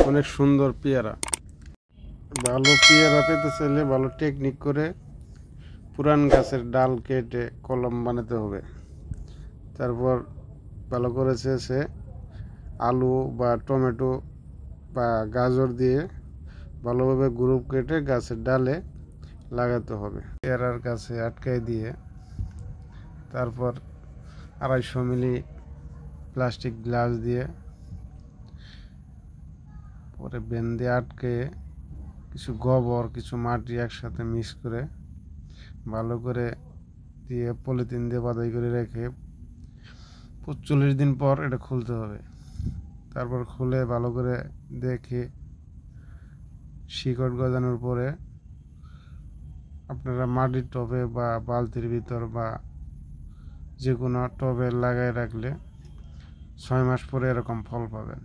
অনেক সুন্দর পেয়ারা। ভালো পেয়ারা পেতে চাইলে ভালো টেকনিক করে পুরান গাছের ডাল কেটে কলম বানাতে হবে। তারপর ভালো করে সে আলু বা টমেটো বা গাজর দিয়ে ভালোভাবে গ্রুপ কেটে গাছের ডালে লাগাতে হবে। পেয়ারার গাছে আটকাই দিয়ে তারপর 250 মিলি প্লাস্টিক গ্লাস দিয়ে পরে বেঁধে আটকে কিছু গোবর কিছু মাটি একসাথে মিক্স করে ভালো করে দিয়ে পলিথিন দিয়ে বাঁধাই করে রেখে 45 দিন পর এটা খুলতে হবে। তারপর খুলে ভালো করে দেখে শিকড় গজানোর পরে আপনারা মাটির টবে বা বালতির ভিতর বা যে কোনো টবে লাগাই রাখলে 6 মাস পরে এরকম ফল পাবেন।